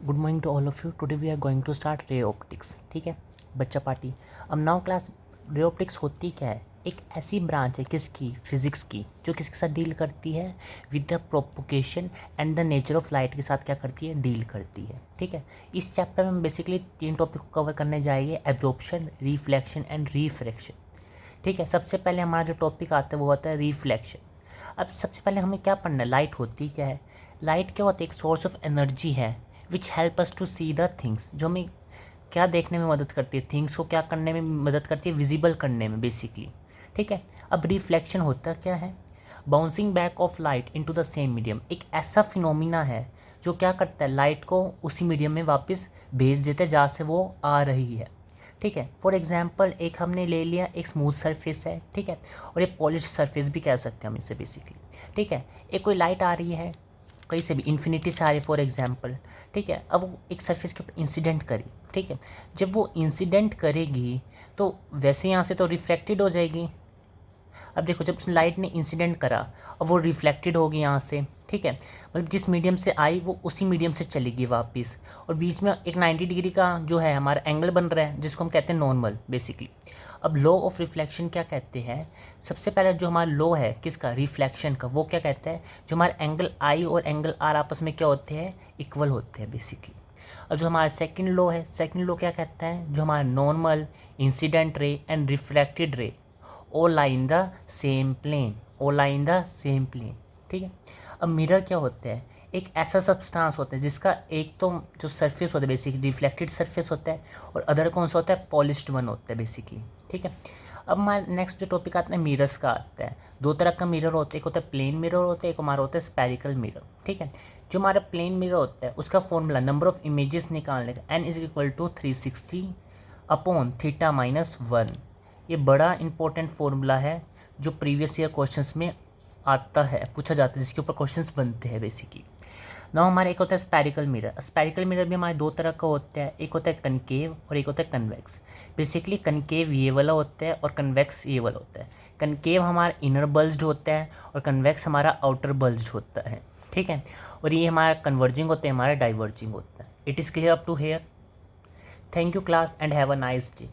Good morning to all of you. Today we are going to start ray optics. ठीक है बच्चा party. अब now class, ray optics होती क्या है? एक ऐसी ब्रांच है किसकी, फिजिक्स की, जो किसके साथ डील करती है? With the propagation and the nature of light के साथ क्या करती है, डील करती है। ठीक है, इस चैप्टर में हम बेसिकली 3 टॉपिक को कवर करने जाएंगे, एब्जॉर्प्शन, रिफ्लेक्शन एंड रिफ्रैक्शन। ठीक है, सबसे पहले हमारा जो टॉपिक आता है वो होता है रिफ्लेक्शन। अब सबसे पहले हमें क्या पढ़ना है, लाइट होती क्या है? लाइट क्या होती है? एक सोर्स ऑफ एनर्जी है which help us to see the things, जो हमें क्या देखने में मदद करती है, थिंग्स को क्या करने में मदद करती है, विजिबल करने में बेसिकली। ठीक है, अब रिफ्लेक्शन होता क्या है? Bouncing back of light into the same medium. एक ऐसा फिनोमिना है जो क्या करता है, लाइट को उसी मीडियम में वापस भेज देता है जहाँ से वो आ रही है। ठीक है, फॉर एग्जाम्पल एक हमने ले लिया, एक स्मूथ सरफेस है, ठीक है, और ये पॉलिश सरफेस भी कह सकते हैं हम इसे बेसिकली। ठीक है, एक कोई लाइट आ रही है कहीं से भी, इन्फिनिटी से आ रही है फॉर एग्जाम्पल। ठीक है, अब वो एक सरफेस के ऊपर इंसिडेंट करी। ठीक है, जब वो इंसिडेंट करेगी तो वैसे यहाँ से तो रिफ्लेक्टेड हो जाएगी। अब देखो, जब लाइट ने इंसिडेंट करा और वो रिफ्लेक्टेड होगी यहाँ से। ठीक है, मतलब जिस मीडियम से आई वो उसी मीडियम से चलेगी वापस, और बीच में एक 90 डिग्री का जो है हमारा एंगल बन रहा है, जिसको हम कहते हैं नॉर्मल बेसिकली। अब लॉ ऑफ रिफ्लेक्शन क्या कहते हैं? सबसे पहले जो हमारा लॉ है किसका, रिफ्लेक्शन का, वो क्या कहता है, जो हमारा एंगल आई और एंगल आर आपस में क्या होते हैं, इक्वल होते हैं बेसिकली। अब जो हमारा सेकंड लॉ है, सेकंड लॉ क्या कहता है, जो हमारा normal, incident ray and reflected ray all lie in the same plane, all lie in the same plane। ठीक है, अब मिरर क्या होते हैं? एक ऐसा सब्सटेंस होता है जिसका एक तो जो सरफेस होता है बेसिकली रिफ्लेक्टेड सरफेस होता है, और अदर कौन सा होता है, पॉलिश्ड वन होता है बेसिकली। ठीक है, अब हमारा नेक्स्ट जो टॉपिक आता है मिरर्स का आता है। दो तरह का मिरर होता है, एक होता है प्लेन मिरर होता है, एक हमारा होता है स्पेरिकल मिरर। ठीक है, जो हमारा प्लेन मिरर होता है उसका फॉर्मूला नंबर ऑफ इमेजेस निकालने का, n is equal to 360 upon theta minus 1। ये बड़ा इंपॉर्टेंट फॉर्मूला है जो प्रीवियस ईयर क्वेश्चंस में आता है, पूछा जाता है, जिसके ऊपर क्वेश्चंस बनते हैं बेसिकली। ना हमारे एक होता है स्पेरिकल मिरर। स्पेरिकल मिरर भी हमारे दो तरह का होता है, एक होता है कनकेव और एक होता है कन्वेक्स। बेसिकली कनकेव ये वाला होता है और कन्वेक्स ये वाला होता है। कनकेव हमारा इनर बल्ज्ड होता है और कन्वेक्स हमारा आउटर बल्ज्ड होता है। ठीक है, और ये हमारा कन्वर्जिंग होता है, हमारा डाइवर्जिंग होता है। It is clear up to here? Thank you class and have a nice day.